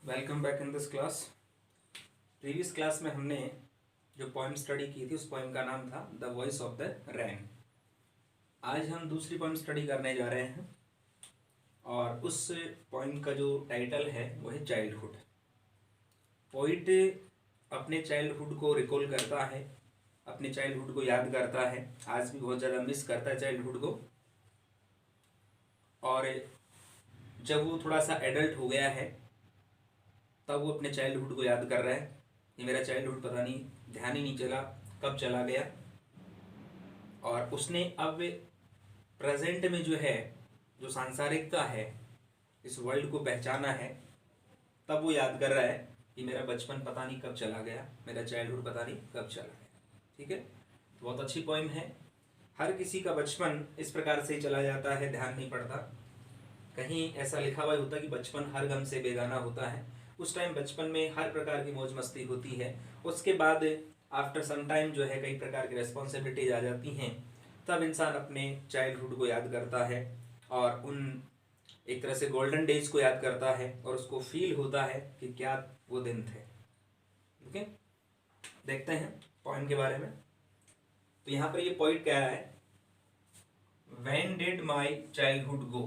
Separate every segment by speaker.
Speaker 1: Welcome back in this class. Previous class में हमने जो पोएम स्टडी की थी उस पोएम का नाम था the voice of the rain. आज हम दूसरी पोएम स्टडी करने जा रहे हैं और उस पोएम का जो टाइटल है वो है चाइल्डहुड। पोइट अपने चाइल्डहुड को रिकॉल करता है, अपने चाइल्डहुड को याद करता है, आज भी बहुत ज़्यादा मिस करता है चाइल्डहुड को। और जब वो थोड़ा सा एडल्ट हो गया है तब वो अपने चाइल्डहुड को याद कर रहा है। ये मेरा चाइल्डहुड पता नहीं, ध्यान ही नहीं चला कब चला गया। और उसने अब प्रेजेंट में जो है, जो सांसारिकता है, इस वर्ल्ड को पहचाना है, तब वो याद कर रहा है कि मेरा बचपन पता नहीं कब चला गया, मेरा चाइल्डहुड पता नहीं कब चला गया। ठीक है, तो बहुत अच्छी पोइम है। हर किसी का बचपन इस प्रकार से ही चला जाता है, ध्यान नहीं पड़ता। कहीं ऐसा लिखा हुआ होता कि बचपन हर गम से बेगाना होता है। उस टाइम बचपन में हर प्रकार की मौज मस्ती होती है। उसके बाद आफ्टर सम टाइम जो है कई प्रकार की रिस्पॉन्सिबिलिटीज आ जाती हैं, तब इंसान अपने चाइल्डहुड को याद करता है और उन एक तरह से गोल्डन डेज को याद करता है और उसको फील होता है कि क्या वो दिन थे। ओके, देखते हैं पॉइंट के बारे में। तो यहाँ पर ये पॉइंट कह रहा है, when did my childhood go,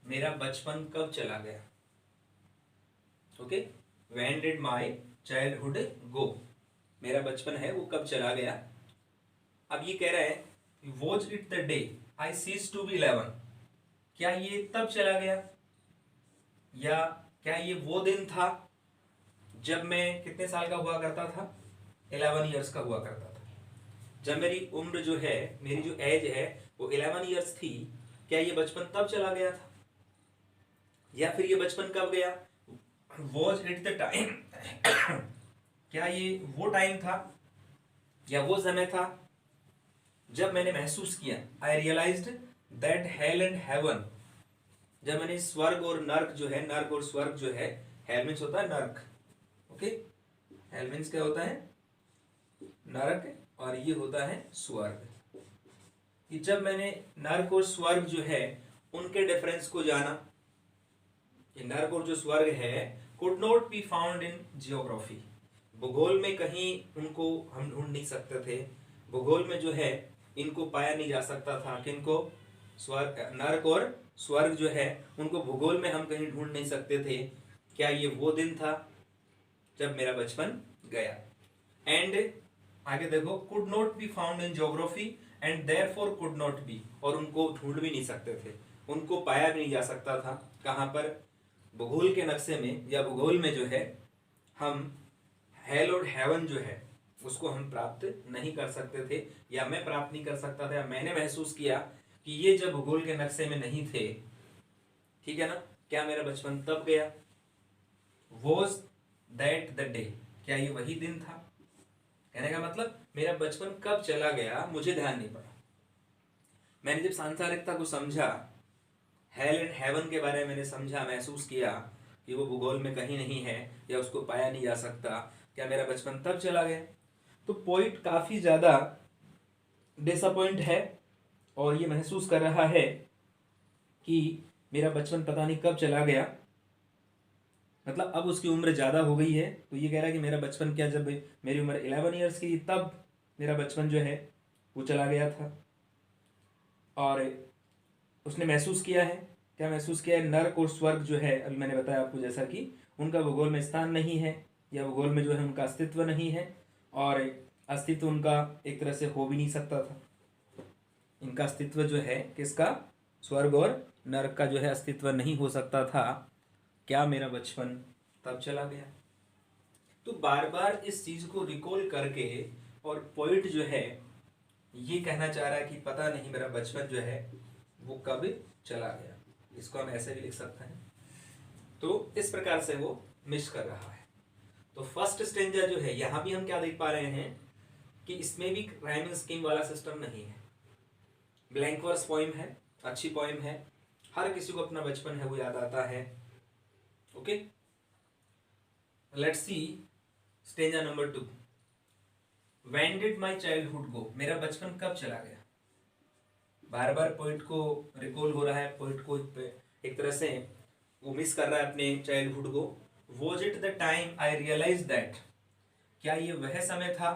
Speaker 1: मेरा बचपन कब चला गया। Okay, when did my childhood go, मेरा बचपन है वो कब चला गया। अब ये कह रहा है, was it the day I cease to be 11, क्या ये तब चला गया या क्या ये वो दिन था जब मैं कितने साल का हुआ करता था, 11 ईयर्स का हुआ करता था। जब मेरी उम्र जो है, मेरी जो एज है वो 11 ईयर्स थी, क्या ये बचपन तब चला गया था या फिर ये बचपन कब गया। वॉज इट द टाइम, क्या ये वो टाइम था या वो समय था जब मैंने महसूस किया, I realized that hell and heaven, जब मैंने स्वर्ग और नर्क जो है, नर्क और स्वर्ग जो है, हेल मीन्स होता है नर्क, ओके, हेल मीन्स क्या होता है नरक, और ये होता है स्वर्ग। कि जब मैंने नर्क और स्वर्ग जो है उनके डिफरेंस को जाना, कि नर्क और जो स्वर्ग है could not be found in geography, भूगोल में कहीं उनको हम ढूंढ नहीं सकते थे। भूगोल में जो है इनको पाया नहीं जा सकता था, किनको, स्वर्ग, नर्क और स्वर्ग जो है उनको भूगोल में हम कहीं ढूंढ नहीं सकते थे। क्या ये वो दिन था जब मेरा बचपन गया। एंड आगे देखो, could not be found in geography and therefore could not be, और उनको ढूंढ भी नहीं सकते थे, उनको पाया भी नहीं जा सकता था। कहाँ पर, भूगोल के नक्शे में या भूगोल में जो है हम हेल और हेवन जो है उसको हम प्राप्त नहीं कर सकते थे, या मैं प्राप्त नहीं कर सकता था, या मैंने महसूस किया कि ये जब भूगोल के नक्शे में नहीं थे, ठीक है ना, क्या मेरा बचपन तब गया। वॉज दैट द डे, क्या ये वही दिन था। कहने का मतलब मेरा बचपन कब चला गया मुझे ध्यान नहीं पड़ा। मैंने जब सांसारिकता को समझा, हेल एंड हेवन के बारे में मैंने समझा, महसूस किया कि वो भूगोल में कहीं नहीं है या उसको पाया नहीं जा सकता, क्या मेरा बचपन तब चला गया। तो पोइट काफ़ी ज़्यादा डिसअपॉइंट है और ये महसूस कर रहा है कि मेरा बचपन पता नहीं कब चला गया। मतलब अब उसकी उम्र ज़्यादा हो गई है, तो ये कह रहा है कि मेरा बचपन क्या, जब मेरी उम्र 11 ईयर्स की तब मेरा बचपन जो है वो चला गया था। और उसने महसूस किया है, क्या महसूस किया है, नर्क और स्वर्ग जो है, अभी मैंने बताया आपको जैसा कि उनका भूगोल में स्थान नहीं है, या भूगोल में जो है उनका अस्तित्व नहीं है, और अस्तित्व उनका एक तरह से हो भी नहीं सकता था। इनका अस्तित्व जो है किसका, स्वर्ग और नर्क का जो है अस्तित्व नहीं हो सकता था। क्या मेरा बचपन तब चला गया। तो बार बार इस चीज को रिकॉल करके और पोइट जो है ये कहना चाह रहा है कि पता नहीं मेरा बचपन जो है वो कब चला गया। इसको हम ऐसे भी लिख सकते हैं। तो इस प्रकार से वो मिस कर रहा है। तो फर्स्ट स्टेंजा जो है, यहां भी हम क्या देख पा रहे हैं कि इसमें भी राइमिंग स्कीम वाला सिस्टम नहीं है। ब्लैंक वर्स पोइम है, अच्छी पोइम है, हर किसी को अपना बचपन है वो याद आता है। Okay, let's see stanza number 2। When did my childhood go, मेरा बचपन कब चला गया। बार बार पोइट को रिकॉल हो रहा है, पोइट को एक तरह से वो मिस कर रहा है अपने चाइल्डहुड को। Was it the time I realise that, क्या ये वह समय था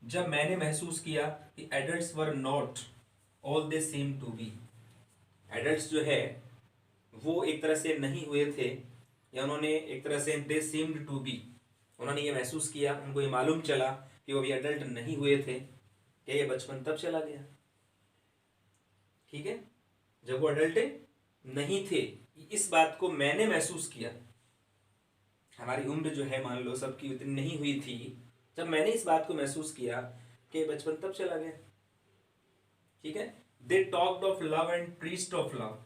Speaker 1: जब मैंने महसूस किया कि adults were not all they seem to be. Adults जो है वो एक तरह से नहीं हुए थे, या उन्होंने एक तरह से दे सीम्ड टू बी, उन्होंने ये महसूस किया, उनको ये मालूम चला कि वो अभी एडल्ट नहीं हुए थे। क्या ये बचपन तब चला गया? ठीक है, जब वो अडल्ट नहीं थे, इस बात को मैंने महसूस किया। हमारी उम्र जो है मान लो सबकी उतनी नहीं हुई थी, जब मैंने इस बात को महसूस किया कि बचपन तब चला गया। ठीक है, they talked of love and priest of love,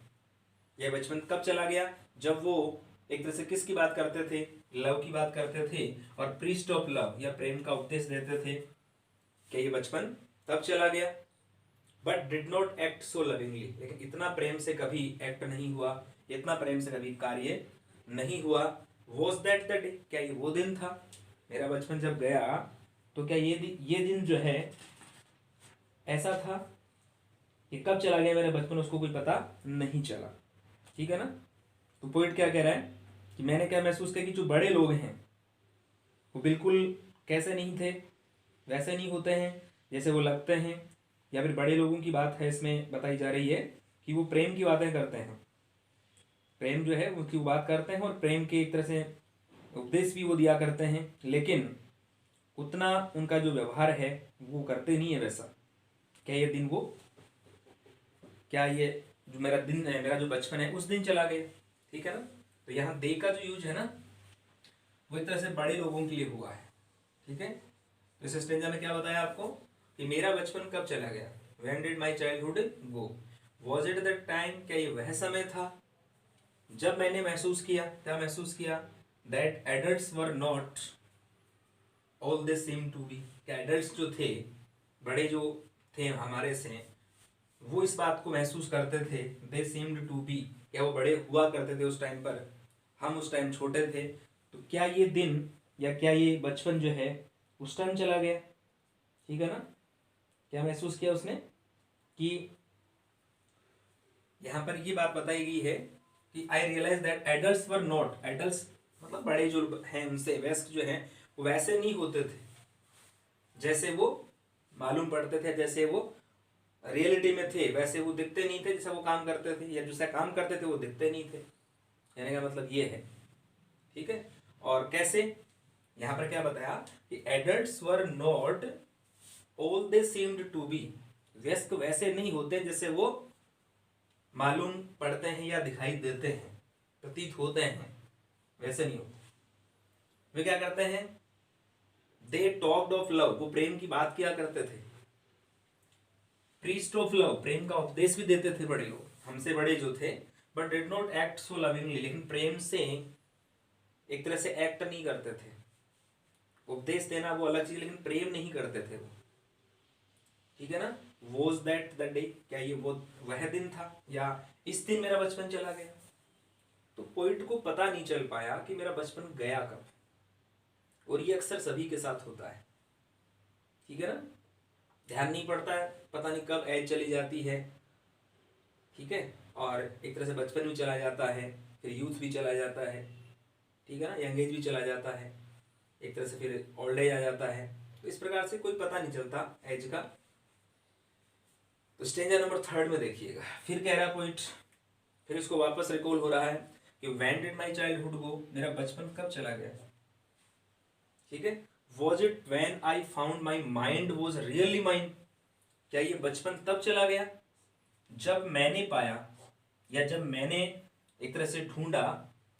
Speaker 1: यह बचपन कब चला गया? जब वो एक तरह से किसकी बात करते थे? लव की बात करते थे, और प्रीस्ट ऑफ लव या प्रेम का उपदेश देते थे। क्या ये बचपन तब चला गया? But did not act so lovingly, लेकिन इतना प्रेम से कभी एक्ट नहीं हुआ, इतना प्रेम से कभी कार्य नहीं हुआ। वॉज दैट द डे, क्या ये वो दिन था? मेरा बचपन जब गया तो क्या ये दिन जो है ऐसा था कि कब चला गया मेरा बचपन उसको कोई पता नहीं चला। ठीक है ना? तो पोइट क्या कह रहा है कि मैंने क्या महसूस किया कि जो बड़े लोग हैं वो बिल्कुल कैसे नहीं थे, वैसे नहीं होते हैं जैसे वो लगते हैं। या फिर बड़े लोगों की बात है इसमें बताई जा रही है कि वो प्रेम की बातें करते हैं, प्रेम जो है उसकी वो बात करते हैं, और प्रेम के एक तरह से उपदेश भी वो दिया करते हैं, लेकिन उतना उनका जो व्यवहार है वो करते नहीं है वैसा। क्या ये दिन वो, क्या ये जो मेरा दिन है, मेरा जो बचपन है उस दिन चला गया? ठीक है ना? तो यहाँ दे का जो यूज है ना वो एक तरह से बड़े लोगों के लिए हुआ है। ठीक है, तो इस स्टेंजा में क्या बताया आपको कि मेरा बचपन कब चला गया? When did my childhood go? Was it the time, क्या ये वह समय था जब मैंने महसूस किया, क्या महसूस किया? That adults were not all they seem to be, क्या adults जो थे, बड़े जो थे हमारे से, वो इस बात को महसूस करते थे, they seemed to be, क्या वो बड़े हुआ करते थे उस टाइम पर, हम उस टाइम छोटे थे। तो क्या ये दिन या क्या ये बचपन जो है उस टाइम चला गया? ठीक है ना? क्या महसूस किया उसने कि यहां पर ये बात बताई गई है कि I realise that adults were not, adults मतलब बड़े जो हैं उनसे वयस्क जो हैं वो वैसे नहीं होते थे जैसे वो मालूम पड़ते थे, जैसे वो रियलिटी में थे वैसे वो दिखते नहीं थे, जैसे वो काम करते थे या जैसा काम करते थे वो दिखते नहीं थे। कहने का मतलब ये है। ठीक है, और कैसे? यहां पर क्या बताया कि adults were not all they seemed to be, व्यस्क वैसे नहीं होते जैसे वो मालूम पड़ते हैं या दिखाई देते हैं, प्रतीत होते हैं, वैसे नहीं होते। वे क्या करते हैं? दे टॉक्ड ऑफ लव, वो प्रेम की बात किया करते थे। प्रीस्ट ऑफ लव, प्रेम का उपदेश भी देते थे बड़े लोग, हमसे बड़े जो थे। But did not act so lovingly, लेकिन प्रेम से एक तरह से एक्ट नहीं करते थे। उपदेश देना वो अलग चीज, लेकिन प्रेम नहीं करते थे वो। ठीक है ना? वॉज दैट द डे, क्या ये वो वह दिन था या इस दिन मेरा बचपन चला गया? तो पोइट को पता नहीं चल पाया कि मेरा बचपन गया कब, और ये अक्सर सभी के साथ होता है। ठीक है ना? ध्यान नहीं पड़ता है, पता नहीं कब एज चली जाती है। ठीक है, और एक तरह से बचपन भी चला जाता है, फिर यूथ भी चला जाता है। ठीक है ना? यंग एज भी चला जाता है, एक तरह से फिर ओल्ड एज आ जाता है। तो इस प्रकार से कोई पता नहीं चलता एज का। तो स्टेंजा नंबर 3 में देखिएगा, फिर कह रहा पोइट, फिर इसको वापस रिकॉल हो रहा है कि when did my childhood go, मेरा बचपन कब चला गया? ठीक है, was it when I found my mind was really mine, क्या ये बचपन तब चला गया जब मैंने पाया या जब मैंने एक तरह से ढूंढा,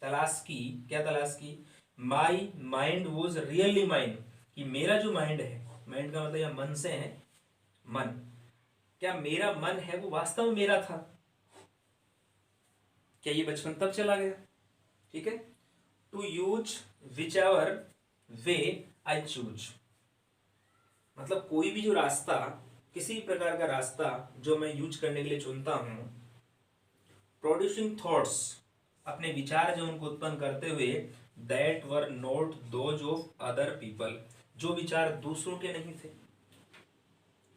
Speaker 1: तलाश की, क्या तलाश की? My mind was really mine, कि मेरा जो माइंड है, माइंड का मतलब या मन से है, मन, क्या मेरा मन है वो वास्तव में मेरा था? क्या ये बचपन तब चला गया? ठीक है, to use whichever way I choose, मतलब कोई भी जो रास्ता, किसी प्रकार का रास्ता जो मैं यूज करने के लिए चुनता हूं, प्रोड्यूसिंग थॉट्स, अपने विचार जो उनको उत्पन्न करते हुए, that were not those of other people, जो विचार दूसरों के नहीं थे,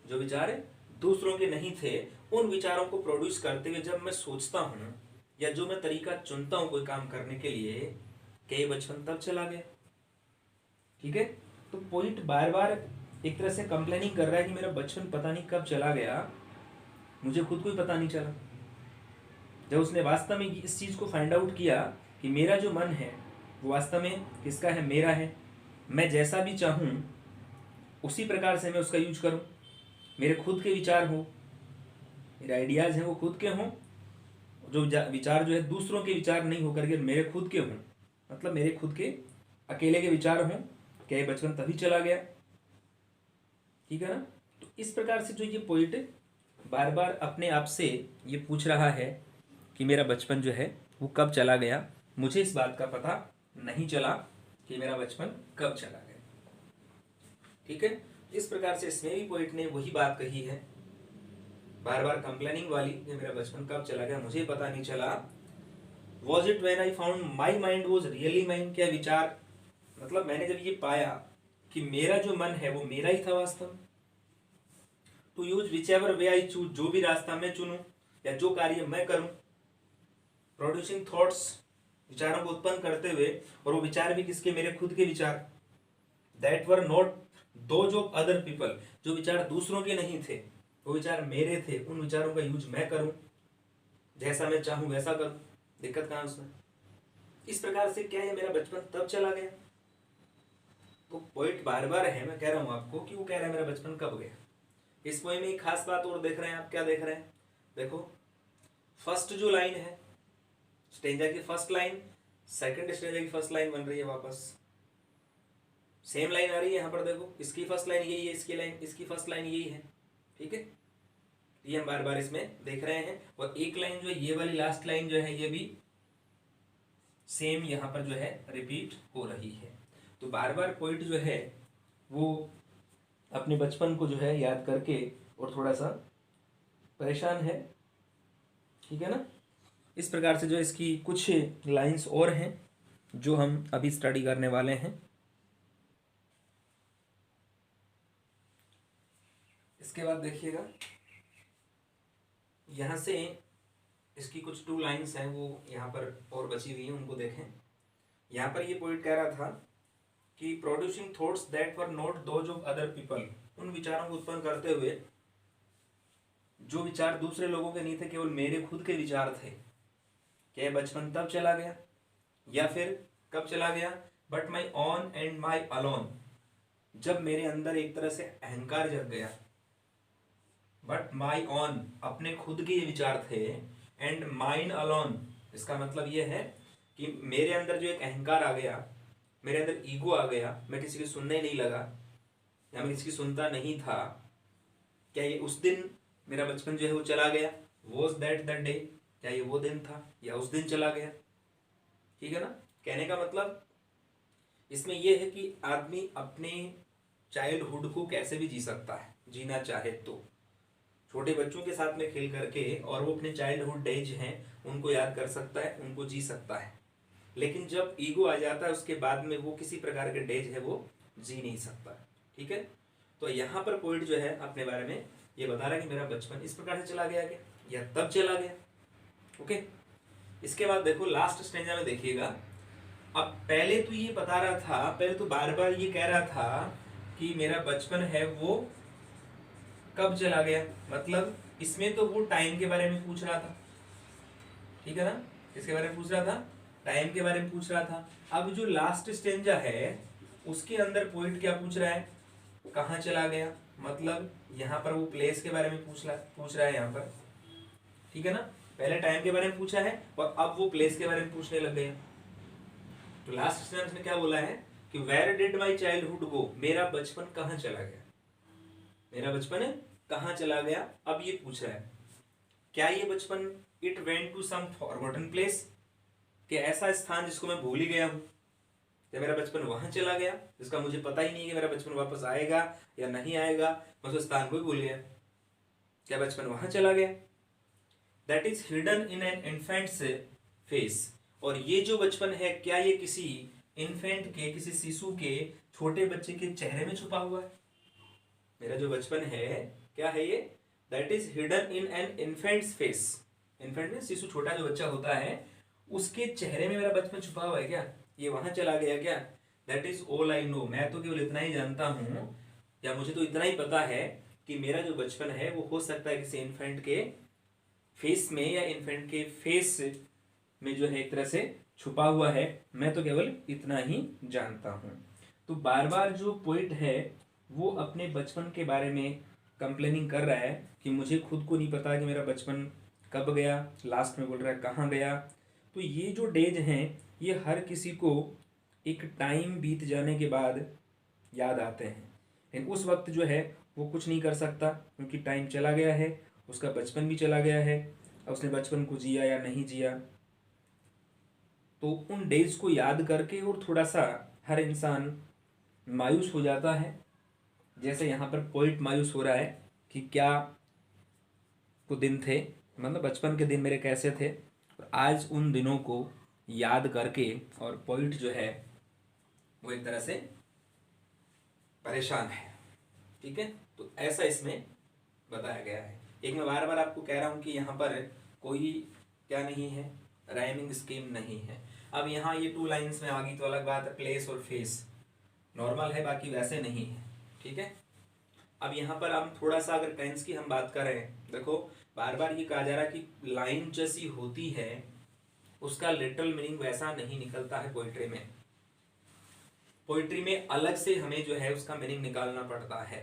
Speaker 1: जो विचार दूसरों के नहीं थे, उन विचारों को प्रोड्यूस करते हुए जब मैं सोचता हूं या जो मैं तरीका चुनता हूं कोई काम करने के लिए, क्या ये बचपन तब चला गया? ठीक है, तो पोइट बार बार एक तरह से कंप्लेनिंग कर रहा है कि मेरा बचपन पता नहीं कब चला गया, मुझे खुद को ही पता नहीं चला। जब उसने वास्तव में इस चीज़ को फाइंड आउट किया कि मेरा जो मन है वो वास्तव में किसका है? मेरा है। मैं जैसा भी चाहूँ उसी प्रकार से मैं उसका यूज करूँ, मेरे खुद के विचार हो, मेरे आइडियाज़ हैं वो खुद के हों, जो विचार जो है दूसरों के विचार नहीं होकर के मेरे खुद के हों, मतलब मेरे खुद के अकेले के विचार हों। क्या ये बचपन तभी चला गया? ठीक है ना? तो इस प्रकार से जो ये पोइट बार बार अपने आप से ये पूछ रहा है कि मेरा बचपन जो है वो कब चला गया, मुझे इस बात का पता नहीं चला कि मेरा बचपन कब चला गया। ठीक है, इस प्रकार से इसमें भी पोइट ने वही बात कही है, बार बार कंप्लेनिंग वाली कि मेरा बचपन कब चला गया, मुझे पता नहीं चला। Was it when I found my mind was really mind, क्या विचार, मतलब मैंने जब ये पाया कि मेरा जो मन है वो मेरा ही था वास्तव। To use whichever way I choose, जो भी रास्ता मैं चुनूं या जो कार्य मैं करूं। प्रोड्यूसिंग थॉट्स, विचारों को उत्पन्न करते हुए, और वो विचार भी किसके? मेरे खुद के विचार। That were not those of other people, जो विचार दूसरों के नहीं थे वो विचार मेरे थे, उन विचारों का यूज मैं करूं, जैसा मैं चाहूं वैसा करूं। दिक्कत कहां उसमें? इस प्रकार से क्या है, मेरा बचपन तब चला गया। तो पॉइंट बार बार है, मैं कह रहा हूं आपको कि वो कह रहा है मेरा बचपन कब गया। इस पोएम में एक खास बात और देख रहे हैं आप, क्या देख रहे हैं? देखो, फर्स्ट जो लाइन है स्टेंजा की फर्स्ट लाइन, सेकंड स्टेंजा की फर्स्ट लाइन बन रही है वापस, सेम लाइन आ रही है यहाँ पर। देखो, इसकी फर्स्ट लाइन यही है, इसकी फर्स्ट लाइन यही है। ठीक है, ये हम बार बार इसमें देख रहे हैं। और एक लाइन जो है, ये वाली लास्ट लाइन जो है, ये भी सेम यहाँ पर जो है रिपीट हो रही है। तो बार बार पोइट जो है वो अपने बचपन को जो है याद करके और थोड़ा सा परेशान है। ठीक है ना? इस प्रकार से जो इसकी कुछ लाइंस और हैं जो हम अभी स्टडी करने वाले हैं। इसके बाद देखिएगा, यहाँ से इसकी कुछ 2 लाइंस हैं वो यहाँ पर और बची हुई हैं, उनको देखें। यहाँ पर ये पोइट कह रहा था कि producing thoughts that were not those of other people, उन विचारों को उत्पन्न करते हुए जो विचार दूसरे लोगों के नहीं थे, केवल मेरे खुद के विचार थे। क्या बचपन तब चला गया या फिर कब चला गया? But my on and my alone, जब मेरे अंदर एक तरह से अहंकार जग गया। बट माई ऑन, अपने खुद के ये विचार थे, एंड माइन अलोन, इसका मतलब ये है कि मेरे अंदर जो एक अहंकार आ गया, मेरे अंदर ईगो आ गया, मैं किसी की सुनने नहीं लगा या मैं किसी की सुनता नहीं था। क्या ये उस दिन मेरा बचपन जो है वो चला गया? वॉज दैट द डे, क्या ये वो दिन था या उस दिन चला गया? ठीक है ना? कहने का मतलब इसमें यह है कि आदमी अपने चाइल्डहुड को कैसे भी जी सकता है, जीना चाहे तो। छोटे बच्चों के साथ में खेल करके और वो अपने चाइल्डहुड डेज हैं उनको याद कर सकता है, उनको जी सकता है। लेकिन जब ईगो आ जाता है उसके बाद में वो किसी प्रकार के डेज है वो जी नहीं सकता। ठीक है, तो यहाँ पर पोइट जो है अपने बारे में ये बता रहा है कि मेरा बचपन इस प्रकार से चला गया क्या, या तब चला गया। ओके, इसके बाद देखो लास्ट स्टेंजा में देखिएगा। अब पहले तो ये बता रहा था, पहले तो बार बार ये कह रहा था कि मेरा बचपन है वो कब चला गया, मतलब इसमें तो वो टाइम के बारे में पूछ रहा था। ठीक है ना? किसके बारे में पूछ रहा था? टाइम के बारे में पूछ रहा था। अब जो लास्ट स्टेंजा है उसके अंदर पोइट क्या पूछ रहा है? कहाँ चला गया, मतलब यहाँ पर वो प्लेस के बारे में पूछ रहा है यहाँ पर। ठीक है ना? पहले टाइम के बारे में पूछा है और अब वो प्लेस के बारे में पूछने लग गए। तो लास्ट स्टेंजा में क्या बोला है कि where did my childhood go, मेरा बचपन कहाँ चला गया, मेरा बचपन कहाँ चला गया। अब ये पूछ रहा है क्या ये बचपन it went to some forgotten place, कि ऐसा स्थान जिसको मैं भूल ही गया हूँ, या मेरा बचपन वहां चला गया जिसका मुझे पता ही नहीं कि मेरा बचपन वापस आएगा या नहीं आएगा, मैं उस स्थान को ही भूल गया। क्या बचपन वहां चला गया? That is hidden in an infants face, और ये जो बचपन है क्या ये किसी इन्फेंट के, किसी शिशु के, छोटे बच्चे के चेहरे में छुपा हुआ है? मेरा जो बचपन है क्या है ये? That is hidden in an infants face. Infant में शिशु, छोटा जो बच्चा होता है उसके चेहरे में मेरा बचपन छुपा हुआ है क्या, ये वहां चला गया क्या? That is all I know. मैं तो केवल इतना ही जानता हूँ, या मुझे तो इतना ही पता है कि मेरा जो बचपन है वो हो सकता है किसी इन्फेंट के फेस में या इन्फेंट के फेस में जो है एक तरह से छुपा हुआ है। मैं तो केवल इतना ही जानता हूँ। तो बार बार जो पोइट है वो अपने बचपन के बारे में कंप्लेनिंग कर रहा है कि मुझे खुद को नहीं पता कि मेरा बचपन कब गया, लास्ट में बोल रहा है कहाँ गया। तो ये जो डेज हैं ये हर किसी को एक टाइम बीत जाने के बाद याद आते हैं, लेकिन उस वक्त जो है वो कुछ नहीं कर सकता क्योंकि टाइम चला गया है, उसका बचपन भी चला गया है। अब उसने बचपन को जिया या नहीं जिया, तो उन डेज को याद करके और थोड़ा सा हर इंसान मायूस हो जाता है। जैसे यहाँ पर पोइट मायूस हो रहा है कि क्या वो दिन थे, मतलब बचपन के दिन मेरे कैसे थे, और आज उन दिनों को याद करके और पोइट जो है वो एक तरह से परेशान है। ठीक है, तो ऐसा इसमें बताया गया है। एक मैं बार बार आपको कह रहा हूँ कि यहाँ पर कोई क्या नहीं है, राइमिंग स्कीम नहीं है। अब यहाँ ये 2 लाइन्स में आ गई तो अलग बात है, प्लेस और फेस नॉर्मल है, बाकी वैसे नहीं है। ठीक है, अब यहाँ पर हम थोड़ा सा अगर टेंस की हम बात करें, देखो बार बार ये कहा जा रहा है कि लाइन जैसी होती है उसका लिटरल मीनिंग वैसा नहीं निकलता है पोइट्री में। पोइट्री में अलग से हमें जो है उसका मीनिंग निकालना पड़ता है।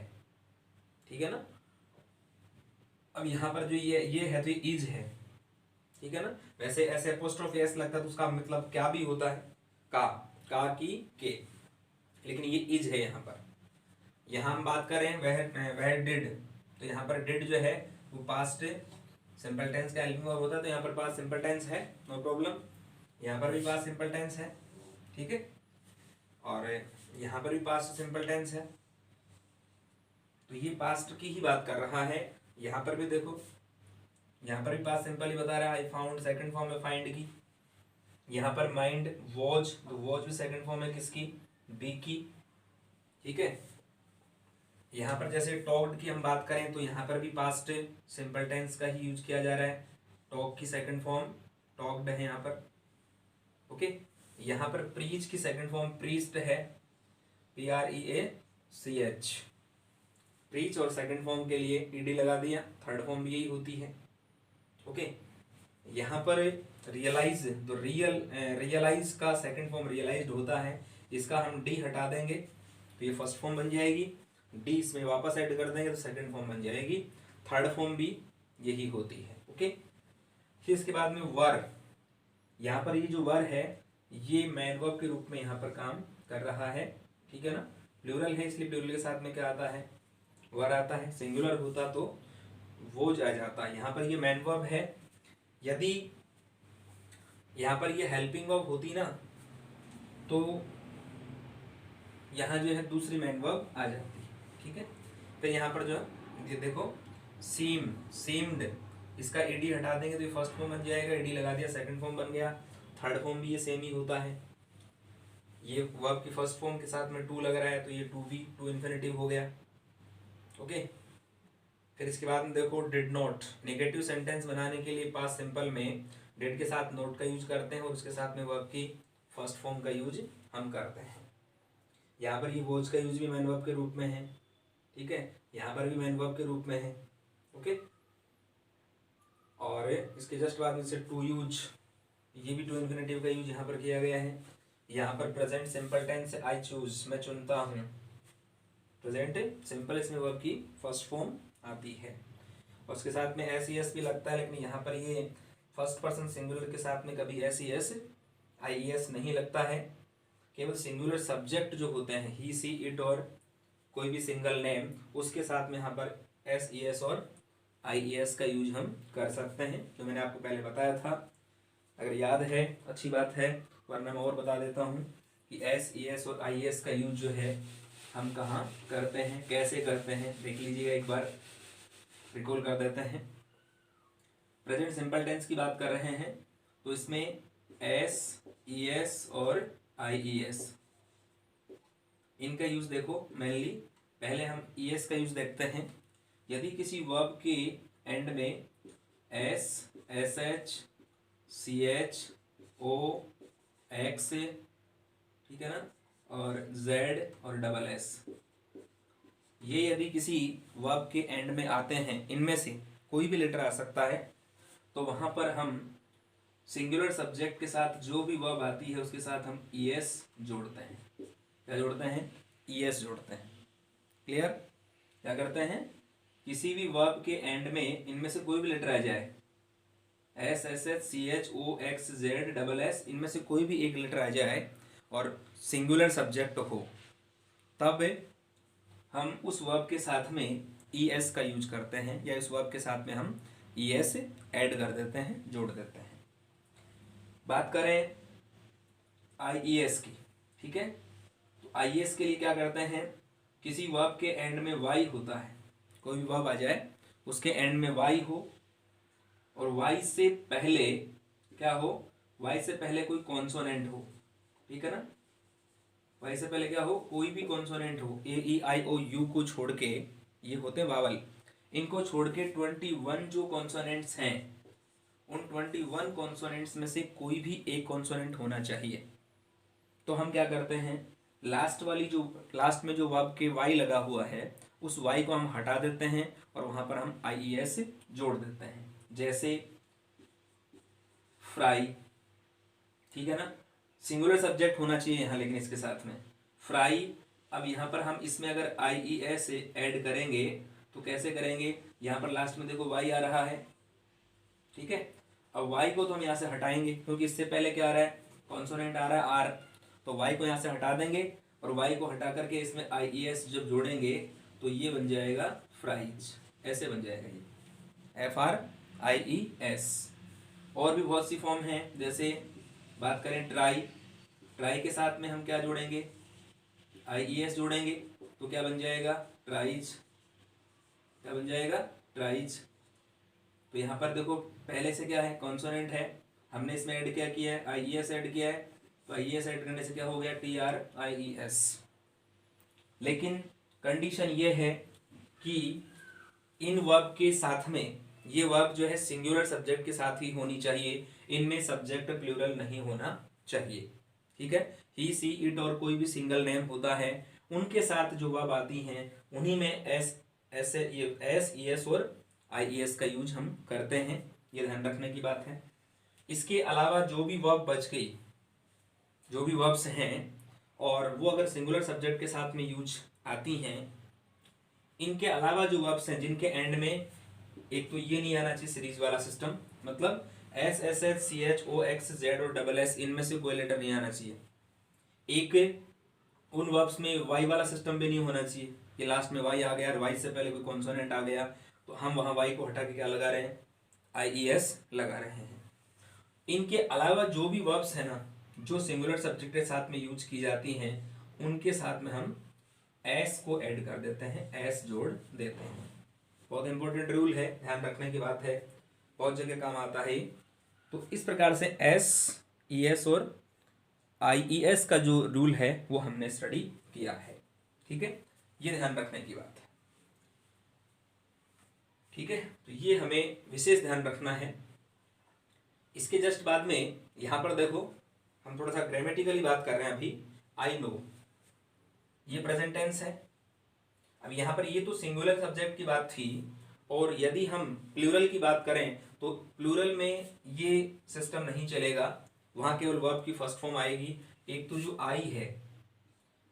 Speaker 1: ठीक है ना। अब यहाँ पर जो ये है तो ये इज है, ठीक है ना। वैसे ऐसे एपोस्ट्रोफी एस लगता है तो उसका मतलब क्या भी होता है, का की के, लेकिन ये इज है यहाँ पर। यहाँ हम बात करें वह डिड, तो यहाँ पर डिड जो है वो पास्ट सिंपल टेंस का हेल्पिंग वर्ब होता है, तो यहाँ पर पास्ट सिंपल टेंस है, नो प्रॉब्लम। यहाँ पर भी पास्ट सिंपल टेंस है, ठीक है, और यहाँ पर भी पास्ट सिंपल टेंस है, तो ये पास्ट की ही बात कर रहा है। यहाँ पर भी देखो, यहाँ पर भी पास्ट सिंपल ही बता रहा है, आई फाउंड सेकंड फॉर्म है फाइंड की। यहाँ पर माइंड वॉच, तो वॉच भी सेकंड फॉर्म है किसकी, बी की। ठीक है, यहाँ पर जैसे टॉक्ड की हम बात करें तो यहाँ पर भी पास्ट सिंपल टेंस का ही यूज किया जा रहा है, टॉक की सेकंड फॉर्म टॉक्ड है यहाँ पर। ओके, यहाँ पर प्रीच की सेकंड फॉर्म प्रीस्ट है, PREACH, प्रीच, और सेकंड फॉर्म के लिए ईडी लगा दिया, थर्ड फॉर्म भी यही होती है। ओके, यहाँ पर रियलाइज, तो रियलाइज का सेकंड फॉर्म रियलाइज्ड होता है, इसका हम डी हटा देंगे तो ये फर्स्ट फॉर्म बन जाएगी, डी इसमें वापस ऐड कर देंगे तो सेकंड फॉर्म बन जाएगी, थर्ड फॉर्म भी यही होती है। ओके, फिर इसके बाद में वर, यहाँ पर ये जो वर है ये मैन वर्ब के रूप में यहाँ पर काम कर रहा है। ठीक है ना, प्लूरल है इसलिए प्लूरल के साथ में क्या आता है, वर आता है। सिंगुलर होता तो वोज आ जाता है। यहाँ पर ये मैन वर्ब है, यदि यहाँ पर ये हेल्पिंग वर्ब होती ना तो यहाँ जो है दूसरी मैन वर्ब आ जाती है। ठीक है, फिर यहाँ पर जो है ये देखो सीम, सीम्ड, इसका एडी हटा देंगे तो ये फर्स्ट फॉर्म बन जाएगा, एडी लगा दिया सेकंड फॉर्म बन गया, थर्ड फॉर्म भी ये सेम ही होता है। ये वर्ब की फर्स्ट फॉर्म के साथ में टू लग रहा है तो ये टू भी टू इन्फिनिटिव हो गया। ओके, फिर इसके बाद में देखो डिड नॉट, नेगेटिव सेंटेंस बनाने के लिए पास्ट सिंपल में डिड के साथ नोट का यूज करते हैं और उसके साथ में वर्ब की फर्स्ट फॉर्म का यूज हम करते हैं। यहाँ पर ये वॉच का यूज भी मैन वर्ब के रूप में है, ठीक है, यहाँ पर भी मैन वर्ब के रूप में है। ओके, और इसके जस्ट बाद में से टू यूज, ये भी टू इन्फिनिटिव का यूज यहाँ पर किया गया है। यहाँ पर present simple tense I choose, मैं चुनता हूँ, प्रेजेंट सिंपल, इसमें वर्ब की फर्स्ट फॉर्म आती है और उसके साथ में एस ई एस भी लगता है, लेकिन यहाँ पर ये फर्स्ट पर्सन सिंगुलर के साथ में कभी S E S I E S नहीं लगता है। केवल सिंगुलर सब्जेक्ट जो होते हैं ही सी इट और कोई भी सिंगल नेम, उसके साथ में यहाँ पर एस ई एस और आई ई एस का यूज हम कर सकते हैं, जो मैंने आपको पहले बताया था। अगर याद है अच्छी बात है, वरना मैं और बता देता हूँ कि एस ई एस और आई ई एस का यूज जो है हम कहाँ करते हैं, कैसे करते हैं, देख लीजिएगा एक बार, रिकॉल कर देते हैं। प्रेजेंट सिंपल टेंस की बात कर रहे हैं तो इसमें एस ई एस और आई ई एस, इनका यूज देखो मेनली। पहले हम ई एस का यूज देखते हैं। यदि किसी वर्ब के एंड में S, S H, C H, O X, ठीक है ना, और जेड और डबल एस, ये यदि किसी वर्ब के एंड में आते हैं, इनमें से कोई भी लेटर आ सकता है, तो वहां पर हम सिंगुलर सब्जेक्ट के साथ जो भी वर्ब आती है उसके साथ हम ईएस जोड़ते हैं। क्या जोड़ते हैं? ईएस जोड़ते हैं। क्लियर? क्या करते हैं? किसी भी वर्ब के एंड में इनमें से कोई भी लेटर आ जाए, S, S H, C H, O X, Z, double S, इनमें से कोई भी एक लेटर आ जाए और सिंगुलर सब्जेक्ट हो, तब हम उस वर्ब के साथ में ई एस का यूज करते हैं, या उस वर्ब के साथ में हम ई एस ऐड कर देते हैं, जोड़ देते हैं। बात करें आई ई एस की, ठीक है, तो आई एस के लिए क्या करते हैं, किसी वर्ब के एंड में वाई होता है, कोई भी वर्ब आ जाए उसके एंड में वाई हो, और वाई से पहले क्या हो, वाई से पहले कोई कॉन्सोनेंट हो, ठीक है ना, वाई से पहले क्या हो, कोई भी कॉन्सोनेंट हो, ए ई आई ओ यू को छोड़ के, ये होते हैं वावल, इनको छोड़ के 21 जो कॉन्सोनेंट्स हैं, उन 21 कॉन्सोनेंट्स में से कोई भी एक कॉन्सोनेंट होना चाहिए। तो हम क्या करते हैं, लास्ट में जो वर्ब के वाई लगा हुआ है, उस वाई को हम हटा देते हैं और वहां पर हम आई ई एस जोड़ देते हैं। जैसे फ्राई, ठीक है ना, सिंगुलर सब्जेक्ट होना चाहिए यहाँ, लेकिन इसके साथ में फ्राई। अब यहाँ पर हम इसमें अगर आई ई एस ऐड करेंगे तो कैसे करेंगे, यहाँ पर लास्ट में देखो वाई आ रहा है, ठीक है, अब वाई को तो हम यहाँ से हटाएंगे क्योंकि इससे पहले क्या आ रहा है, कॉन्सोनेंट आ रहा है आर, तो वाई को यहाँ से हटा देंगे और वाई को हटा करके इसमें आई ई एस जब जोड़ेंगे तो ये बन जाएगा फ्राइज, ऐसे बन जाएगा ये, एफ आर आई ई एस। और भी बहुत सी फॉर्म है, जैसे बात करें ट्राई, ट्राई के साथ में हम क्या जोड़ेंगे, आई ई एस जोड़ेंगे, तो क्या बन जाएगा, ट्राइज, क्या बन जाएगा, ट्राइज। तो यहाँ पर देखो पहले से क्या है, कॉन्सोनेंट है, हमने इसमें ऐड क्या किया है, आई ई एस ऐड किया है, तो आई ई एस ऐड करने से क्या हो गया, टी आर आई ई एस। लेकिन कंडीशन ये है कि इन वर्ब के साथ में, ये वर्ब जो है सिंगुलर सब्जेक्ट के साथ ही होनी चाहिए, इनमें सब्जेक्ट प्लूरल नहीं होना चाहिए, ठीक है। ही, सी, इट और कोई भी सिंगल नेम होता है, उनके साथ जो वर्ब आती हैं उन्हीं में एस, एस, ई एस और आई ई एस का यूज हम करते हैं, ये ध्यान रखने की बात है। इसके अलावा जो भी वर्ब बच गई, जो भी वर्ब्स हैं और वो अगर सिंगुलर सब्जेक्ट के साथ में यूज आती हैं, इनके अलावा जो वर्ब्स हैं जिनके एंड में एक तो ये नहीं आना चाहिए सीरीज वाला सिस्टम, मतलब S, S H, C H, O X, Z और डबल एस, इनमें से कोई लेटर नहीं आना चाहिए। एक उन वर्ब्स में वाई वाला सिस्टम भी नहीं होना चाहिए कि लास्ट में वाई आ गया और वाई से पहले कोई कॉन्सोनेंट आ गया तो हम वहां वाई को हटा के क्या लगा रहे हैं, आई ई एस लगा रहे हैं। इनके अलावा जो भी वर्ब्स है ना, जो सिंगुलर सब्जेक्ट के साथ में यूज की जाती हैं, उनके साथ में हम एस को ऐड कर देते हैं, एस जोड़ देते हैं। बहुत इंपॉर्टेंट रूल है, ध्यान रखने की बात है, बहुत जगह काम आता है। तो इस प्रकार से एस, ई एस और आई ई एस का जो रूल है वो हमने स्टडी किया है, ठीक है, ये ध्यान रखने की बात है, ठीक है। तो ये हमें विशेष ध्यान रखना है। इसके जस्ट बाद में यहां पर देखो हम थोड़ा सा ग्रामेटिकली बात कर रहे हैं अभी। आई नो, ये प्रेजेंट टेंस है। अब यहाँ पर ये तो सिंगुलर सब्जेक्ट की बात थी, और यदि हम प्लूरल की बात करें तो प्लूरल में ये सिस्टम नहीं चलेगा, वहां केवल वर्ब की फर्स्ट फॉर्म आएगी। एक तो जो आई है,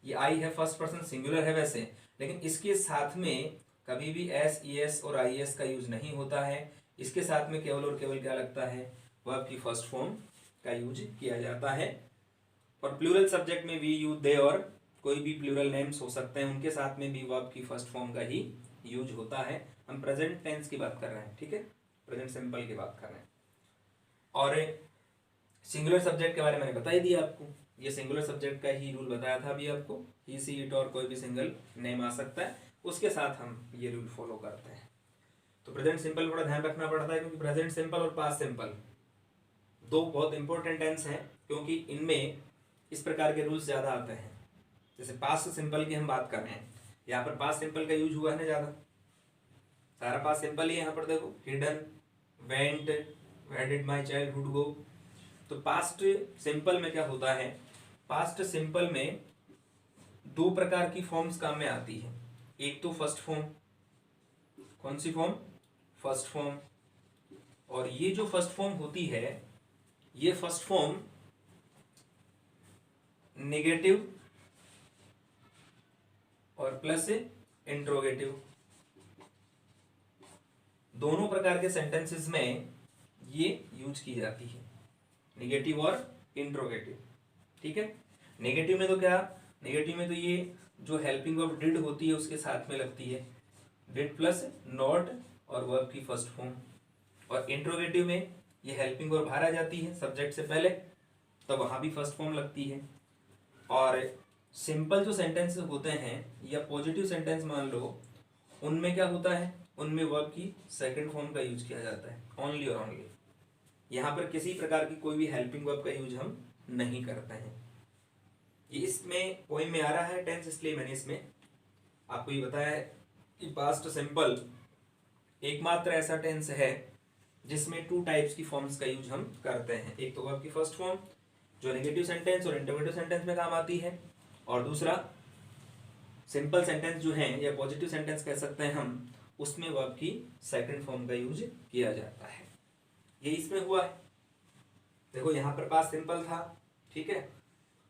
Speaker 1: ये आई है फर्स्ट पर्सन सिंगुलर है वैसे, लेकिन इसके साथ में कभी भी एस, ई एस और आई एस का यूज नहीं होता है। इसके साथ में केवल और केवल क्या लगता है, वर्ब की फर्स्ट फॉर्म का यूज किया जाता है। और प्लूरल सब्जेक्ट में वी, यू, दे और कोई भी प्लूरल नेम्स हो सकते हैं, उनके साथ में भी वर्ब की फर्स्ट फॉर्म का ही यूज होता है। हम प्रेजेंट टेंस की बात कर रहे हैं, ठीक है, प्रेजेंट सिंपल की बात कर रहे हैं। और सिंगुलर सब्जेक्ट के बारे में मैंने बता ही दिया आपको, ये सिंगुलर सब्जेक्ट का ही रूल बताया था अभी आपको, ही, सी, इट और कोई भी सिंगल नेम आ सकता है, उसके साथ हम ये रूल फॉलो करते हैं। तो प्रेजेंट सिंपल थोड़ा ध्यान रखना पड़ता है, क्योंकि प्रेजेंट सिंपल और पास्ट सिंपल दो बहुत इंपॉर्टेंट टेंस हैं, क्योंकि इनमें इस प्रकार के रूल्स ज़्यादा आते हैं। जैसे पास्ट सिंपल की हम बात कर रहे हैं, यहाँ पर पास्ट सिंपल का यूज हुआ है ना ज़्यादा, सारा पास्ट सिंपल ही यहाँ पर देखो, hidden, went, where did my childhood go. तो पास्ट सिंपल में क्या होता है, पास्ट सिंपल में दो प्रकार की फॉर्म्स काम में आती है। एक तो फर्स्ट फॉर्म, कौन सी फॉर्म, फर्स्ट फॉर्म। और ये जो फर्स्ट फॉर्म होती है, ये फर्स्ट फॉर्म नेगेटिव और प्लस इंट्रोगेटिव, दोनों प्रकार के सेंटेंसेस में ये यूज की जाती है, नेगेटिव और इंट्रोगेटिव। ठीक है, नेगेटिव में तो क्या, नेगेटिव में तो ये जो हेल्पिंग ऑफ डिड होती है उसके साथ में लगती है, डिड प्लस नॉट और वर्ब की फर्स्ट फॉर्म। और इंट्रोगेटिव में ये हेल्पिंग और बाहर आ जाती है सब्जेक्ट से पहले, तो वहां भी फर्स्ट फॉर्म लगती है। और सिंपल जो सेंटेंसेस होते हैं या पॉजिटिव सेंटेंस मान लो, उनमें क्या होता है, उनमें वर्ब की सेकंड फॉर्म का यूज किया जाता है, ओनली और ओनली। यहाँ पर किसी प्रकार की कोई भी हेल्पिंग वर्ब का यूज हम नहीं करते हैं। ये इसमें पोइम में आ रहा है टेंस, इसलिए मैंने इसमें आपको ये बताया है कि पास्ट सिंपल एकमात्र ऐसा टेंस है जिसमें टू टाइप्स की फॉर्म्स का यूज हम करते हैं। एक तो वर्ब की फर्स्ट फॉर्म जो नेगेटिव सेंटेंस और इंटरोगेटिव सेंटेंस में काम आती है, और दूसरा सिंपल सेंटेंस जो है या पॉजिटिव सेंटेंस कह सकते हैं हम, उसमें वर्ब की सेकंड फॉर्म का यूज किया जाता है। ये इसमें हुआ है, देखो यहाँ पर पास्ट सिंपल था, ठीक है,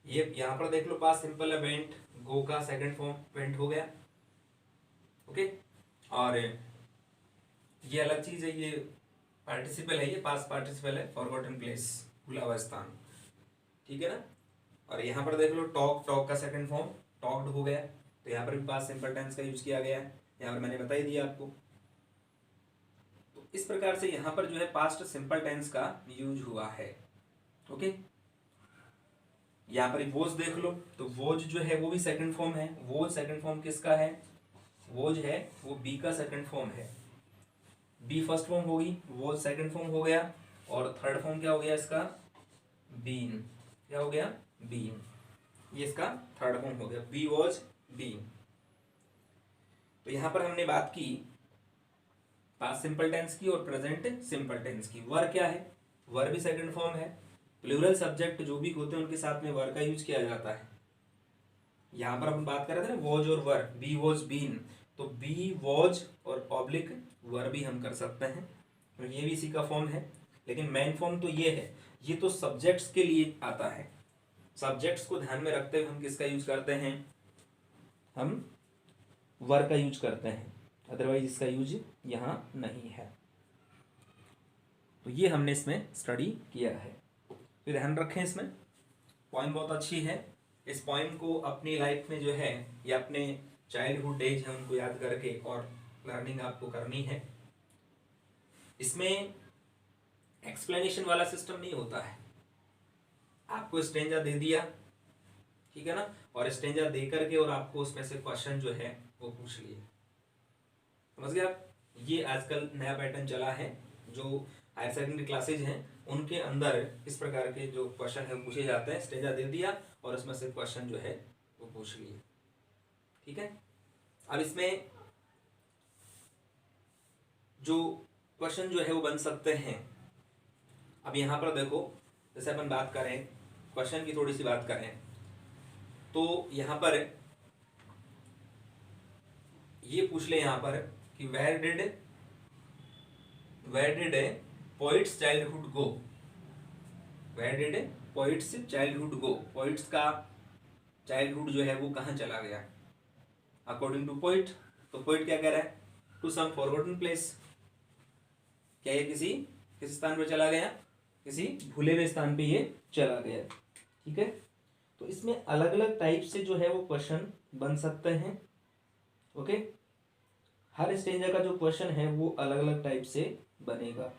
Speaker 1: ये यहाँ पर देख लो पास्ट सिंपल है, वेंट, गो का सेकंड फॉर्म वेंट हो गया, ओके। और ये अलग चीज है, ये पार्टिसिपल है, ये पास्ट पार्टिसिपल है, फॉरगॉटन प्लेस, भूला हुआ स्थान, ठीक है ना। और यहाँ पर देख लो टॉक, टॉक का सेकंड फॉर्म टॉक्ड हो गया, तो यहाँ पर भी पास्ट सिंपल टेंस का यूज किया गया है, यहाँ पर मैंने बता ही दिया आपको। तो इस प्रकार से यहाँ पर जो है पास्ट सिंपल टेंस का यूज हुआ है, ओके। यहाँ पर वोज देख लो, तो वोज जो है वो भी सेकंड फॉर्म है। वोज सेकंड फॉर्म किसका है, वोज है वो बी का सेकंड फॉर्म है, बी फर्स्ट फॉर्म होगी, वोज सेकंड फॉर्म हो गया, और थर्ड फॉर्म क्या हो गया इसका, बीन, क्या हो गया, बीन, ये इसका थर्ड फॉर्म हो गया, बी वॉज बीन। तो यहां पर हमने बात की पास्ट सिंपल टेंस की और प्रेजेंट सिंपल टेंस की। वर क्या है, वर भी सेकंड फॉर्म है, प्लूरल सब्जेक्ट जो भी होते हैं उनके साथ में वर का यूज किया जाता है। यहां पर हम बात कर रहे थे ना वॉज और वर, बी वॉज बीन, तो बी वॉज और ऑब्लिक वर भी हम कर सकते हैं, तो ये भी इसी का फॉर्म है। लेकिन मेन फॉर्म तो ये है, ये तो सब्जेक्ट्स के लिए आता है, सब्जेक्ट्स को ध्यान में रखते हुए हम किसका यूज करते हैं, हम वर का यूज करते हैं, अदरवाइज इसका यूज यहाँ नहीं है। तो ये हमने इसमें स्टडी किया है, तो ध्यान रखें, इसमें पॉइंट बहुत अच्छी है। इस पॉइंट को अपनी लाइफ में जो है या अपने चाइल्डहुड डेज है उनको याद करके और लर्निंग आपको करनी है। इसमें एक्सप्लेनेशन वाला सिस्टम नहीं होता है, आपको स्टेंजा दे दिया, ठीक है ना, और स्टेंजा दे करके और आपको उसमें से क्वेश्चन जो है वो पूछ लिए, समझ गए आप। ये आजकल नया पैटर्न चला है, जो हायर सेकेंडरी क्लासेज हैं उनके अंदर इस प्रकार के जो क्वेश्चन है पूछे जाते हैं, स्टेंजा दे दिया और उसमें से क्वेश्चन जो है वो पूछ लिए, ठीक है। अब इसमें जो क्वेश्चन जो है वो बन सकते हैं, अब यहाँ पर देखो, जैसे अपन बात करें क्वेश्चन की, थोड़ी सी बात करें तो यहाँ पर ये पूछ ले यहाँ पर कि where did poet's childhood go, where did poet's childhood go, poets का चाइल्डहुड जो है वो कहाँ चला गया अकॉर्डिंग टू पोइट। तो पोइट क्या कह रहा है, टू सम फॉरगॉटन प्लेस, क्या ये किस स्थान पर चला गया, किसी भूले हुए स्थान पे ये चला गया, ठीक है। तो इसमें अलग अलग टाइप से जो है वो क्वेश्चन बन सकते हैं, ओके। हर स्टेंजा का जो क्वेश्चन है वो अलग अलग टाइप से बनेगा,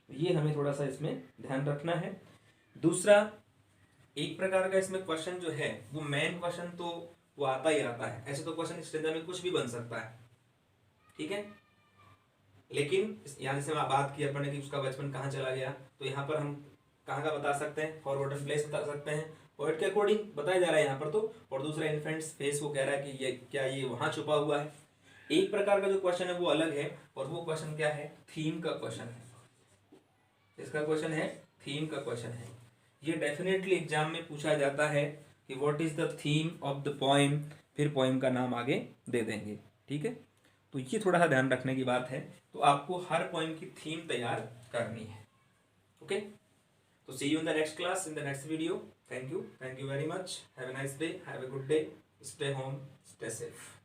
Speaker 1: ये हमें थोड़ा सा इसमें ध्यान रखना है। दूसरा, एक प्रकार का इसमें क्वेश्चन जो है वो मेन क्वेश्चन तो वो आता ही आता है, ऐसे तो क्वेश्चन स्टेंजा में कुछ भी बन सकता है, ठीक है। लेकिन यहाँ जैसे बात की अपन ने कि उसका बचपन कहाँ चला गया, तो यहाँ पर हम कहाँ का बता सकते हैं, फॉरगॉटन प्लेस बता सकते हैं, पोएट के अकॉर्डिंग बताया जा रहा है यहाँ पर तो। और दूसरा इन्फेंट्स फेस, वो कह रहा है कि ये क्या ये वहाँ छुपा हुआ है। एक प्रकार का जो क्वेश्चन है वो अलग है, और वो क्वेश्चन क्या है, थीम का क्वेश्चन है। इसका क्वेश्चन है थीम का क्वेश्चन है। ये डेफिनेटली एग्जाम में पूछा जाता है कि what is the theme of the poem, फिर पोएम का नाम आगे दे देंगे। ठीक है, तो ये थोड़ा सा ध्यान रखने की बात है। तो आपको हर पोएम की थीम तैयार करनी है। ओके, तो see you in the next class, in the next video. Thank you very much, have a nice day, have a good day, stay home, stay safe.